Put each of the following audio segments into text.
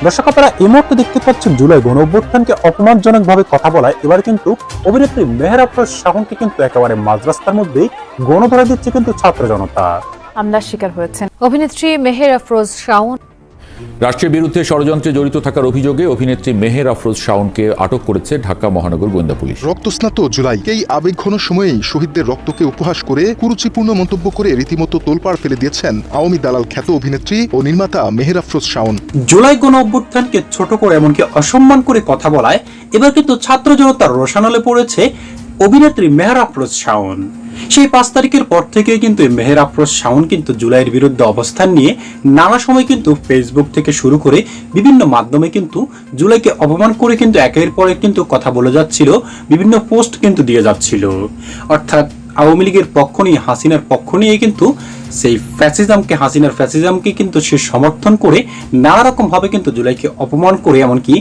দর্শক আপনারা এই মুহূর্তে দেখতে পাচ্ছেন জুলাই গণ অভ্যুত্থানকে অপমানজনকভাবে কথা বলায় এবার কিন্তু অভিনেত্রী মেহের আফরোজ শাওনকে কিন্তু একেবারে মাঝ রাস্তার মধ্যেই গণধরা দিচ্ছে কিন্তু ছাত্র জনতা। হামলার শিকার হয়েছেন অভিনেত্রী মেহের আফরোজ শাওন। রাষ্ট্রের বিরুদ্ধে ষড়যন্ত্রে জড়িত থাকার অভিযোগে অভিনেত্রী মেহের আফরোজ শাওনকে আটক করেছে ঢাকা মহানগর গোয়েন্দা পুলিশ। রক্তস্নাত জুলাই এই আবেগঘন সময়েই শহীদদের রক্তকে উপহাস করে কুরুচিপূর্ণ মন্তব্য করে রীতিমতো তোলপাড় ফেলে দিয়েছেন আওয়ামী দালাল খ্যাত অভিনেত্রী ও নির্মাতা মেহের আফরোজ শাওন। জুলাই গণ অভ্যুত্থানকে ছোট করে এমনকি অসম্মান করে কথা বলায় এবার কিন্তু ছাত্র জনতার রোশানলে পড়েছে অভিনেত্রী মেহের আফরোজ শাওন। সেই 5 তারিখের পর থেকে কিন্তু মেহের আফরোজ শাওন কিন্তু জুলাইয়ের বিরুদ্ধে অবস্থান নিয়ে নানা সময় কিন্তু ফেসবুক থেকে শুরু করে বিভিন্ন মাধ্যমে কিন্তু জুলাইকে অপমান করে কিন্তু একের পর এক কিন্তু কথা বলে যাচ্ছিল, বিভিন্ন পোস্ট কিন্তু দিয়ে যাচ্ছিল। অর্থাৎ আওয়ামী লীগের পক্ষ নিয়ে, হাসিনার পক্ষ নিয়ে কিন্তু সেই হাসিনার ফ্যাসিজমকে কিন্তু সে সমর্থন করে নানা রকম ভাবে কিন্তু জুলাইকে অপমান করে, এমনকি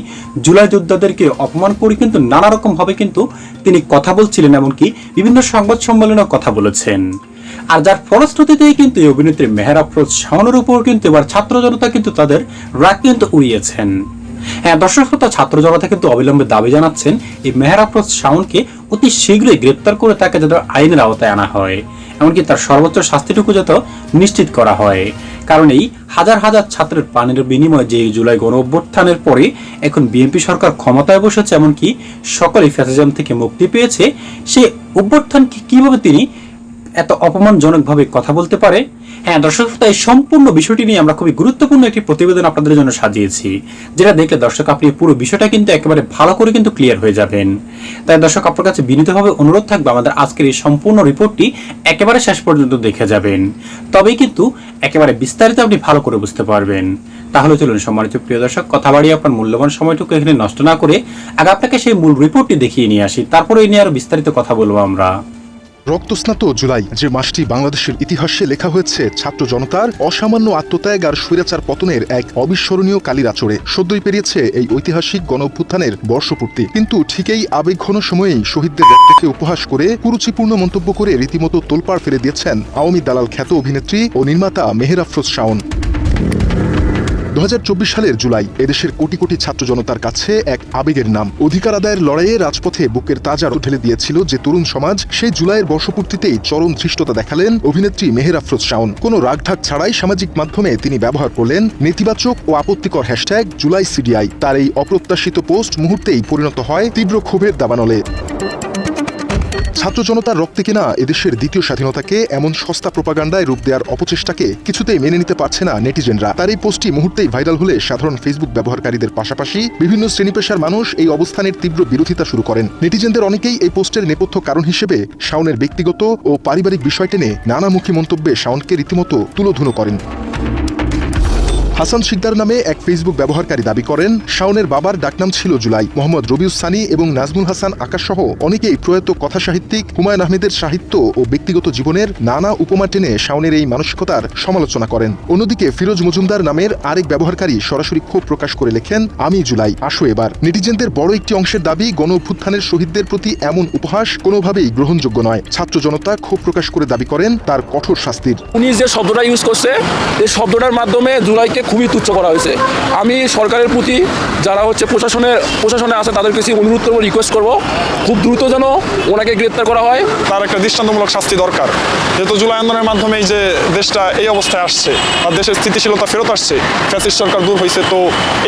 জুলাই যোদ্ধাদেরকে অপমান করে কিন্তু নানা রকম ভাবে কিন্তু তিনি কথা বলছিলেন, এমনকি বিভিন্ন সংবাদ সম্মেলনে কথা বলেছেন। আর যার ফলশ্রুতিতেই কিন্তু এই অভিনেত্রী মেহের আফরোজ শাওনের উপর কিন্তু এবার ছাত্র জনতা কিন্তু তাদের রাগ কিন্তু উড়িয়েছেন। হ্যাঁ দর্শক শ্রোতা, ছাত্র জনতা কিন্তু অবিলম্বে দাবি জানাচ্ছেন এই মেহের আফরোজ শাওনকে অতি শীঘ্রই গ্রেপ্তার করে তাকে যাতে আইনের আওতায় আনা হয়, এমনকি তার সর্বোচ্চ শাস্তিটুকু যাতে নিশ্চিত করা হয়। কারণ এই হাজার হাজার ছাত্রের প্রাণের বিনিময়ে যে জুলাই গণ অভ্যুত্থানের পরে এখন বিএনপি সরকার ক্ষমতায় বসেছে, এমনকি সকলেই ফ্যাসিজম থেকে মুক্তি পেয়েছে, সে অভ্যুত্থানকে কিভাবে তিনি এত অপমানজনকভাবে কথা বলতে পারে। হ্যাঁ দর্শক, এই সম্পূর্ণ বিষয়টি নিয়ে আমরা খুবই গুরুত্বপূর্ণ একটি প্রতিবেদন আপনাদের জন্য সাজিয়েছি, যেটা দেখলে দর্শক আপনি পুরো বিষয়টা কিন্তু একেবারে ভালো করে কিন্তু ক্লিয়ার হয়ে যাবেন। তাই দর্শক আপনার কাছে বিনীতভাবে অনুরোধ থাকবে আমাদের আজকের এই সম্পূর্ণ রিপোর্টটি একেবারে শেষ পর্যন্ত দেখে যাবেন, তবেই কিন্তু একেবারে বিস্তারিত আপনি ভালো করে বুঝতে পারবেন। তাহলে চলুন সম্মানিত প্রিয় দর্শক, কথা বাড়িয়ে আপনার মূল্যবান সময়টুকু এখানে নষ্ট না করে আগে আপনাকে সেই মূল রিপোর্টটি দেখিয়ে নিয়ে আসি, তারপরে এই নিয়ে আরো বিস্তারিত কথা বলবো আমরা। রক্তস্নাত জুলাই যে মাসটি বাংলাদেশের ইতিহাসে লেখা হয়েছে ছাত্র জনতার অসামান্য আত্মত্যাগ আর স্বৈরাচার পতনের এক অবিস্মরণীয় কালির আঁচড়ে। সদ্যই পেরিয়েছে এই ঐতিহাসিক গণ অভ্যুত্থানের বর্ষপূর্তি, কিন্তু ঠিকই আবেগঘন সময়েই শহীদদের রক্তকে উপহাস করে কুরুচিপূর্ণ মন্তব্য করে রীতিমতো তোলপাড় ফেলে দিয়েছেন আওয়ামী দালাল খ্যাত অভিনেত্রী ও নির্মাতা মেহের আফরোজ শাওন। 2024 সালের জুলাই এদেশের কোটি কোটি ছাত্র জনতার কাছে এক আবেগের নাম। অধিকার আদায়ের লড়াইয়ে রাজপথে বুকের তাজা ঢেলে দিয়েছিল যে তরুণ সমাজ, সেই জুলাইয়ের বর্ষপূর্তিতেই চরম ধৃষ্টতা দেখালেন অভিনেত্রী মেহের আফরোজ শাওন। কোনো রাগঢাক ছাড়াই সামাজিক মাধ্যমে তিনি ব্যবহার করলেন নেতিবাচক ও আপত্তিকর হ্যাশট্যাগ জুলাই সিডিআই। তার এই অপ্রত্যাশিত পোস্ট মুহূর্তেই পরিণত হয় তীব্র ক্ষোভের দাবানলে। ছাত্র জনতার রক্তে কেনা এদেশের দ্বিতীয় স্বাধীনতাকে এমন সস্তা প্রোপাগান্ডায় রূপ দেওয়ার অপচেষ্টাকে কিছুতেই মেনে নিতে পারছে না নেটিজেনরা। তার এই পোস্টটি মুহূর্তেই ভাইরাল হলে সাধারণ ফেসবুক ব্যবহারকারীদের পাশাপাশি বিভিন্ন শ্রেণীপেশার মানুষ এই অবস্থানের তীব্র বিরোধিতা শুরু করেন। নেটিজেনদের অনেকেই এই পোস্টের নেপথ্য কারণ হিসেবে শাওনের ব্যক্তিগত ও পারিবারিক বিষয় টেনে নানামুখী মন্তব্যে শাওনকে রীতিমতো তুলোধুনো করেন। হাসান শিকদার নামে এক ফেসবুক ব্যবহারকারী দাবি করেন, শাওনের বাবার ডাকনাম ছিল জুলাই। মোহাম্মদ রবিউস সানি এবং নাজমুল হাসান আকাশ সহ অনেকেই প্রয়াত কথাসাহিত্যিক হুমায়ুন আহমেদের সাহিত্য ও ব্যক্তিগত জীবনের নানা উপমা টেনে শাওনের এই মানসিকতার সমালোচনা করেন। অন্যদিকে ফিরোজ মজুমদার নামের আরেক ব্যবহারকারী সরাসরি ক্ষোভ প্রকাশ করে লেখেন, আমি জুলাই, আসো এবার। নেটিজেনদের বড় একটি অংশের দাবি, গণ অভ্যুত্থানের শহীদদের প্রতি এমন উপহাস কোনোভাবেই গ্রহণযোগ্য নয়। ছাত্র জনতা ক্ষোভ প্রকাশ করে দাবি করেন তার কঠোর শাস্তির। উনি যে শব্দটা ইউজ করছে, এই শব্দটার মাধ্যমে জুলাইকে খুবই তুচ্ছ করা হয়েছে। আমি সরকারের প্রতি যারা প্রশাসনে আছে তাদের কাছে অনুরোধ করবো, রিকোয়েস্ট করবো, খুব দ্রুত যেন ওনাকে গ্রেপ্তার করা হয়। তার একটা দৃষ্টান্তমূলক শাস্তি দরকার, যেহেতু জুলাই আন্দোলনের মাধ্যমে যে দেশটা এই অবস্থায় আসছে বা দেশের স্থিতিশীলতা ফেরত আসছে, ফ্যাসিস্ট সরকার দূর হয়েছে, তো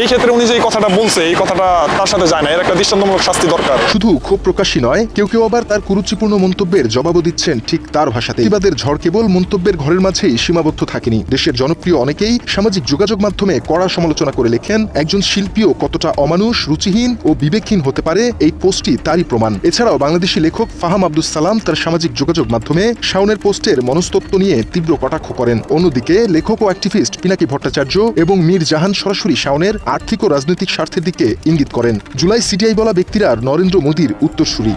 এই ক্ষেত্রে উনি যে এই কথাটা বলছে, এই কথাটা তার সাথে যায় না, এর একটা দৃষ্টান্তমূলক শাস্তি দরকার। শুধু ক্ষোভ প্রকাশই নয়, কেউ কেউ আবার তার কুরুচিপূর্ণ মন্তব্যের জবাবও দিচ্ছেন ঠিক তার ভাষাতে। প্রতিবাদের ঝড় কেবল মন্তব্যের ঘরের মাঝেই সীমাবদ্ধ থাকেনি। দেশের জনপ্রিয় অনেকেই সামাজিক যোগাযোগ মাধ্যমে কড়া সমালোচনা করে লেখেন, একজন শিল্পীও কতটা অমানুষ, রুচিহীন ও বিবেকহীন হতে পারে, এই পোস্টটি তারই প্রমাণ। এছাড়াও বাংলাদেশি লেখক ফাহাম আব্দুস সালাম তার সামাজিক যোগাযোগ মাধ্যমে শাওনের পোস্টের মনস্তত্ত্ব নিয়ে তীব্র কটাক্ষ করেন। অন্যদিকে লেখক ও অ্যাক্টিভিস্ট পিনাকি ভট্টাচার্য এবং মীর জাহান সরাসরি শাওনের আর্থিক ও রাজনৈতিক স্বার্থের দিকে ইঙ্গিত করেন। জুলাই সিডিআই বলা ব্যক্তিরা নরেন্দ্র মোদীর উত্তরসূরি।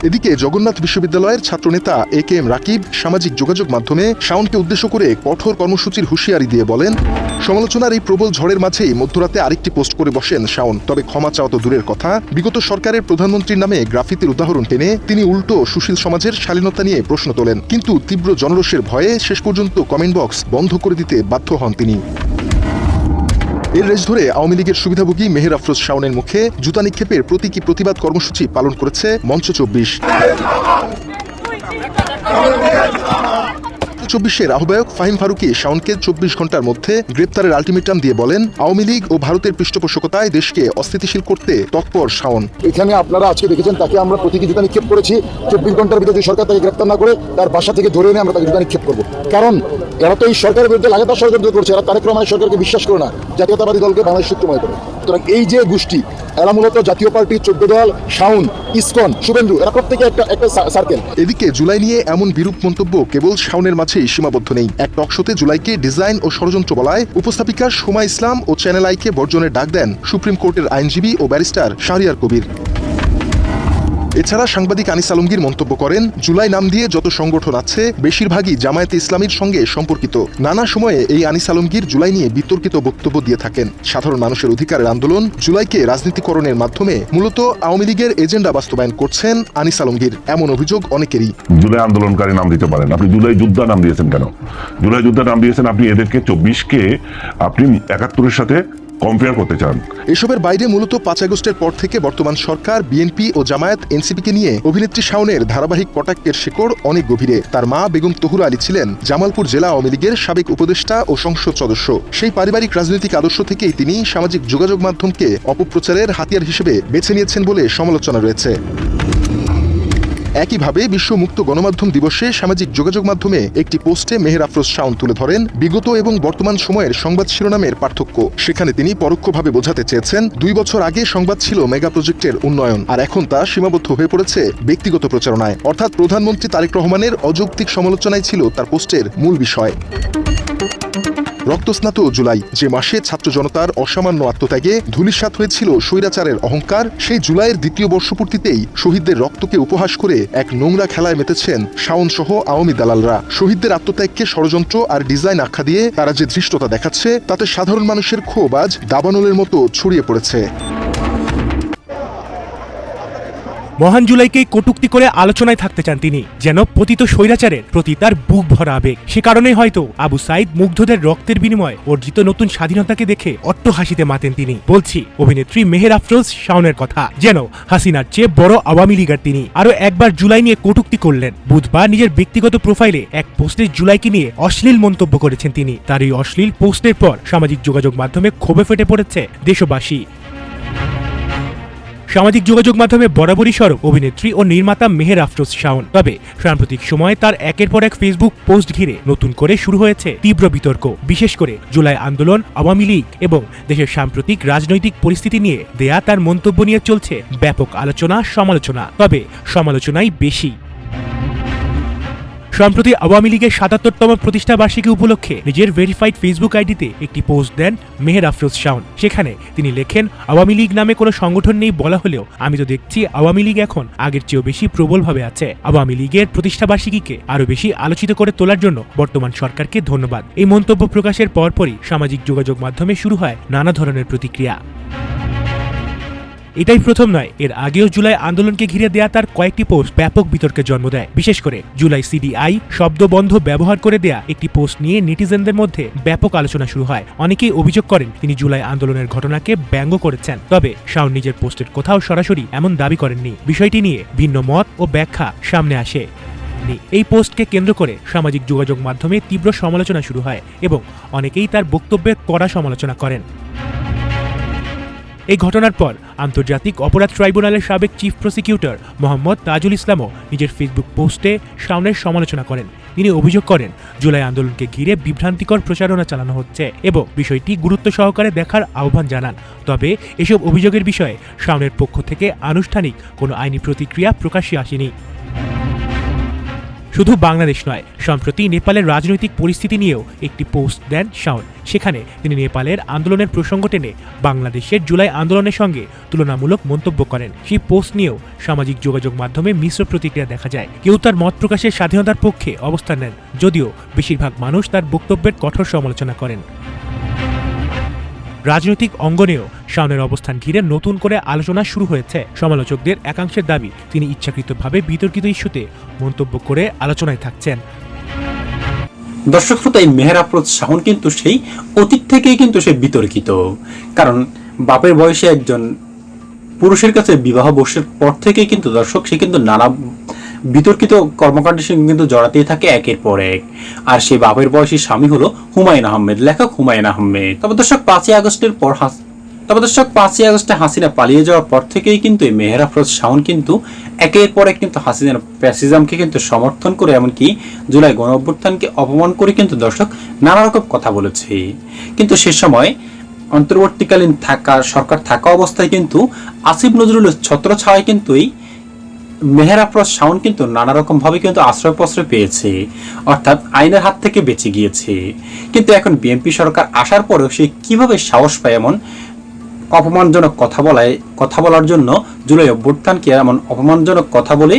এদিকে জগন্নাথ বিশ্ববিদ্যালয়ের ছাত্রনেতা AKM রাকিব সামাজিক যোগাযোগ মাধ্যমে শাওনকে উদ্দেশ্য করে কঠোর কর্মসূচির হুঁশিয়ারি দিয়ে বলেন, সমালোচনার এই প্রবল ঝড়ের মাঝেই মধ্যরাতে আরেকটি পোস্ট করে বসেন শাওন। তবে ক্ষমা চাওয়া তো দূরের কথা, বিগত সরকারের প্রধানমন্ত্রীর নামে গ্রাফিতির উদাহরণ টেনে তিনি উল্টো সুশীল সমাজের শালীনতা নিয়ে প্রশ্ন তোলেন। কিন্তু তীব্র জনরোষের ভয়ে শেষ পর্যন্ত কমেন্ট বক্স বন্ধ করে দিতে বাধ্য হন তিনি। এর রেশ ধরে আওয়ামী লীগের সুবিধাভোগী মেহের আফরোজ শাওনের মুখে জুতা নিক্ষেপের প্রতীকী প্রতিবাদ কর্মসূচি পালন করেছে মঞ্চ 24। 24-এর আহ্বায়ক ফাহিম ফারুকী শাওনকে 24 ঘন্টার মধ্যে গ্রেপ্তারের আলটিমেটাম দিয়ে বলেন, আওয়ামী লীগ ও ভারতের পৃষ্ঠপোষকতায় দেশকে অস্থিতিশীল করতে তৎপর শাওন। এখানে আপনারা আজকে দেখেছেন তাকে আমরা প্রতীকী জুতা নিক্ষেপ করেছি। 24 ঘন্টার ভিতরে সরকার তাকে গ্রেপ্তার না করে তার বাসা থেকে ধরে এনে আমরা তাকে জুতা নিক্ষেপ করবো। কারণ এরা তো এই সরকারের বিরুদ্ধে লাগাতার ষড়যন্ত্র করছে। এরা তারেক রহমানের সরকারকে বিশ্বাস করে না, জাতীয়তাবাদী দলকে বাংলাদেশ সূত্রময় করে। সুতরাং এই যে গোষ্ঠী, এরা মূলত জাতীয় পার্টি, 14 দল, শাওন, ইসকন, শুভেন্দু, এরা প্রত্যেকে একটা সার্কেল। এদিকে জুলাই নিয়ে এমন বিরূপ মন্তব্য কেবল শাওনের মাঝেই সীমাবদ্ধ নেই। এক টকশোতে জুলাইকে ডিজাইন ও ষড়যন্ত্র বলায় উপস্থাপিকা সোমা ইসলাম ও চ্যানেল আইকে বর্জনের ডাক দেন সুপ্রিম কোর্টের আইনজীবী ও ব্যারিস্টার শাহরিয়ার কবির। এছাড়া সাংবাদিক আনিস আলমগীর মন্তব্য করেন, জুলাই নাম দিয়ে যত সংগঠন আছে বেশিরভাগই জামায়াতে ইসলামীর সঙ্গে সম্পর্কিত। নানা সময়ে এই আনিস আলমগীর জুলাই নিয়ে বিতর্কিত বক্তব্য দিয়ে থাকেন। সাধারণ মানুষের অধিকারের আন্দোলন জুলাইকে রাজনীতিকরণের মাধ্যমে মূলত আওয়ামী লীগের এজেন্ডা বাস্তবায়ন করছেন আনিস আলমগীর, এমন অভিযোগ অনেকেরই। জুলাই আন্দোলনকারী নাম দিতে পারেন, আপনি জুলাই যোদ্ধা নাম দিয়েছেন কেন? জুলাই যোদ্ধা নাম দিয়েছেন আপনি এদেরকে 24-কে আপনি 71-এর সাথে কম্পেয়ার করতে চান। এসবের বাইরে মূলত 5 আগস্টের পর থেকে বর্তমান সরকার, বিএনপি ও জামায়াত এনসিপিকে নিয়ে অভিনেত্রী শাওনের ধারাবাহিক কটাক্ষের শেকড় অনেক গভীরে। তার মা বেগম তহুরা আলী ছিলেন জামালপুর জেলা আওয়ামী লীগের সাবেক উপদেষ্টা ও সংসদ সদস্য। সেই পারিবারিক রাজনৈতিক আদর্শ থেকেই তিনি সামাজিক যোগাযোগ মাধ্যমকে অপপ্রচারের হাতিয়ার হিসেবে বেছে নিয়েছেন বলে সমালোচনা রয়েছে। একইভাবে বিশ্ব মুক্ত গণমাধ্যম দিবসে সামাজিক যোগাযোগ মাধ্যমে একটি পোস্টে মেহের আফরোজ শাওন তুলে ধরেন বিগত এবং বর্তমান সময়ের সংবাদ শিরোনামের পার্থক্য। সেখানে তিনি পরোক্ষভাবে বোঝাতে চেয়েছেন, 2 বছর আগে সংবাদ ছিল মেগা প্রজেক্টের উন্নয়ন, আর এখন তা সীমাবদ্ধ হয়ে পড়েছে ব্যক্তিগত প্রচারণায়। অর্থাৎ প্রধানমন্ত্রী তারেক রহমানের অযৌক্তিক সমালোচনাই ছিল তার পোস্টের মূল বিষয়। রক্তস্নাত জুলাই, যে মাসে ছাত্র জনতার অসামান্য আত্মত্যাগে ধূলিসাৎ হয়েছিল স্বৈরাচারের অহংকার, সেই জুলাইয়ের দ্বিতীয় বর্ষপূর্তিতেই শহীদদের রক্তকে উপহাস করে এক নোংরা খেলায় মেতেছেন শাওন সহ আওয়ামী দালালরা। শহীদদের আত্মত্যাগকে ষড়যন্ত্র আর ডিজাইন আখ্যা দিয়ে তারা যে ধৃষ্টতা দেখাচ্ছে, তাতে সাধারণ মানুষের ক্ষোভ আজ দাবানলের মতো ছড়িয়ে পড়েছে। মহান জুলাইকে কটূক্তি করে আলোচনায় থাকতে চান তিনি, যেন পতিত স্বৈরাচারের প্রতি তার বুক ভরা আবেগ। সে কারণে হয়তো আবু সাইদ মুগ্ধদের রক্তের বিনিময়ে অর্জিত নতুন স্বাধীনতাকে দেখে অট্টহাসিতে মাতেন তিনি। বলছি অভিনেত্রী মেহের আফরোজ শাওনের কথা, যেন হাসিনার চেয়ে বড় আওয়ামী লীগার তিনি। আরো একবার জুলাই নিয়ে কটূক্তি করলেন। বুধবার নিজের ব্যক্তিগত প্রোফাইলে এক পোস্টে জুলাইকে নিয়ে অশ্লীল মন্তব্য করেছেন তিনি। তার এই অশ্লীল পোস্টের পর সামাজিক যোগাযোগ মাধ্যমে ক্ষোভে ফেটে পড়েছে দেশবাসী। সামাজিক যোগাযোগ মাধ্যমে বরাবরই সরব অভিনেত্রী ও নির্মাতা মেহের আফরোজ শাওন। তবে সাম্প্রতিক সময়ে তার একের পর এক ফেসবুক পোস্ট ঘিরে নতুন করে শুরু হয়েছে তীব্র বিতর্ক। বিশেষ করে জুলাই আন্দোলন, আওয়ামী লীগ এবং দেশের সাম্প্রতিক রাজনৈতিক পরিস্থিতি নিয়ে দেয়া তার মন্তব্য নিয়ে চলছে ব্যাপক আলোচনা সমালোচনা। তবে সমালোচনাই বেশি। সম্প্রতি আওয়ামী লীগের 77তম প্রতিষ্ঠা বার্ষিকী উপলক্ষে নিজের ভেরিফাইড ফেসবুক আইডিতে একটি পোস্ট দেন মেহের আফরোজ শাওন। সেখানে তিনি লেখেন, আওয়ামী লীগ নামে কোনো সংগঠন নেই বলা হলেও আমি তো দেখছি আওয়ামী লীগ এখন আগের চেয়েও বেশি প্রবলভাবে আছে। আওয়ামী লীগের প্রতিষ্ঠা বার্ষিকীকে আরো বেশি আলোচিত করে তোলার জন্য বর্তমান সরকারকে ধন্যবাদ। এই মন্তব্য প্রকাশের পরপরই সামাজিক যোগাযোগ মাধ্যমে শুরু হয় নানা ধরনের প্রতিক্রিয়া। এটাই প্রথম নয়, এর আগেও জুলাই আন্দোলনকে ঘিরে দেয়া তার কয়েকটি পোস্ট ব্যাপক বিতর্কের জন্ম দেয়। বিশেষ করে জুলাই সিডিআই শব্দবন্ধ ব্যবহার করে দেয়া একটি পোস্ট নিয়ে নেটিজেনদের মধ্যে ব্যাপক আলোচনা শুরু হয়। অনেকেই অভিযোগ করেন তিনি জুলাই আন্দোলনের ঘটনাকে ব্যঙ্গ করেছেন। তবে শাওন নিজের পোস্টের কোথাও সরাসরি এমন দাবি করেননি। বিষয়টি নিয়ে ভিন্ন মত ও ব্যাখ্যা সামনে আসে। এই পোস্টকে কেন্দ্র করে সামাজিক যোগাযোগ মাধ্যমে তীব্র সমালোচনা শুরু হয় এবং অনেকেই তার বক্তব্যের কড়া সমালোচনা করেন। এই ঘটনার পর আন্তর্জাতিক অপরাধ ট্রাইব্যুনালের সাবেক চিফ প্রসিকিউটর মোহাম্মদ তাজুল ইসলামও নিজের ফেসবুক পোস্টে শাওনের সমালোচনা করেন। তিনি অভিযোগ করেন জুলাই আন্দোলনকে ঘিরে বিভ্রান্তিকর প্রচারণা চালানো হচ্ছে এবং বিষয়টি গুরুত্ব সহকারে দেখার আহ্বান জানান। তবে এসব অভিযোগের বিষয়ে শাওনের পক্ষ থেকে আনুষ্ঠানিক কোনো আইনি প্রতিক্রিয়া প্রকাশ্যে আসেনি। শুধু বাংলাদেশ নয়, সম্প্রতি নেপালের রাজনৈতিক পরিস্থিতি নিয়েও একটি পোস্ট দেন শাওন। সেখানে তিনি নেপালের আন্দোলনের প্রসঙ্গ টেনে বাংলাদেশের জুলাই আন্দোলনের সঙ্গে তুলনামূলক মন্তব্য করেন। সেই পোস্ট নিয়েও সামাজিক যোগাযোগ মাধ্যমে মিশ্র প্রতিক্রিয়া দেখা যায়। কেউ তার মত প্রকাশের স্বাধীনতার পক্ষে অবস্থান নেন, যদিও বেশিরভাগ মানুষ তার বক্তব্যের কঠোর সমালোচনা করেন। রাজনৈতিক অঙ্গনেও শাওনের অবস্থান ঘিরে নতুন করে আলোচনা শুরু হয়েছে। সমালোচকদের একাংশের দাবি তিনি ইচ্ছাকৃতভাবে বিতর্কিত ইস্যুতে মন্তব্য করে আলোচনায় থাকছেন। দর্শক শ্রোতা, এই মেহের আফরোজ শাওন কিন্তু সেই অতীত থেকেই কিন্তু সে বিতর্কিত। কারণ বাপের বয়সে একজন পুরুষের কাছে বিবাহ বর্ষের পর থেকে কিন্তু দর্শক সে কিন্তু নানা বিতর্কিত কর্মকাণ্ডের সঙ্গে কিন্তু জড়াতেই থাকে একের পর এক। আর সেই বাপের বয়সী স্বামী হলো হুমায়ুন আহমেদ, লেখক হুমায়ুন আহমেদ। তবে দর্শক 5ই আগস্টে হাসিনা পালিয়ে যাওয়ার পর থেকেই কিন্তু এই মেহের আফরোজ শাওন কিন্তু একের পর এক কিন্তু হাসিনার প্যাসিজমকে কিন্তু সমর্থন করে, এমনকি জুলাই গণ অভ্যুত্থানকে অপমান করে কিন্তু দর্শক নানা রকম কথা বলেছে। কিন্তু সে সময় অন্তর্বর্তীকালীন সরকার থাকা অবস্থায় কিন্তু আসিফ নজরুলের ছত্রছায়ায় কিন্তু এই মেহের আফরোজ শাওন কিন্তু নানা রকম ভাবে কিন্তু আশ্রয় প্রশ্রয় পেয়েছে, অর্থাৎ আইনের হাত থেকে বেঁচে গিয়েছে। কিন্তু এখন বিএনপি সরকার আসার পরেও সে কিভাবে সাহস পায় এমন অপমানজনক কথা বলার জন্য, জুলাই অভ্যুত্থানকে এমন অপমানজনক কথা বলে?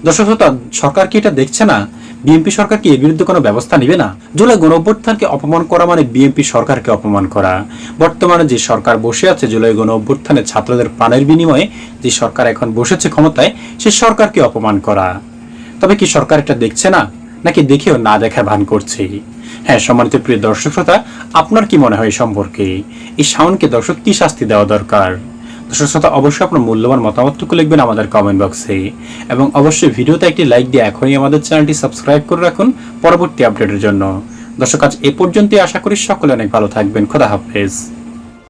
দর্শক শ্রোতা, সরকার কি এটা দেখছে না? বিএনপি সরকার কি এর বিরুদ্ধে কোনো ব্যবস্থা নেবে না? জুলাই গণ অভ্যুত্থানকে অপমান করা মানে বিএনপি সরকারকে অপমান করা। বর্তমানে যে সরকার বসে আছে জুলাই গণ অভ্যুত্থানে ছাত্রদের প্রাণের বিনিময়ে যে সরকার এখন বসেছে ক্ষমতায়, সে সরকারকে অপমান করা। তবে কি সরকার এটা দেখছে না, নাকি দেখেও না দেখার ভান করছে? হ্যাঁ, সম্মানিত প্রিয় দর্শক শ্রোতা, আপনার কি মনে হয় সম্পর্কে এই শাওনকে দর্শক কি শাস্তি দেওয়া দরকার? দর্শক শ্রোতা, অবশ্যই আপনার মূল্যবান মতামতটুকু লিখবেন আমাদের কমেন্ট বক্সে, এবং অবশ্যই ভিডিওতে একটি লাইক দিয়ে এখনই আমাদের চ্যানেলটি সাবস্ক্রাইব করে রাখুন পরবর্তী আপডেটের জন্য। দর্শক, আজ এ পর্যন্তই। আশা করি সকলে অনেক ভালো থাকবেন। খোদা হাফেজ।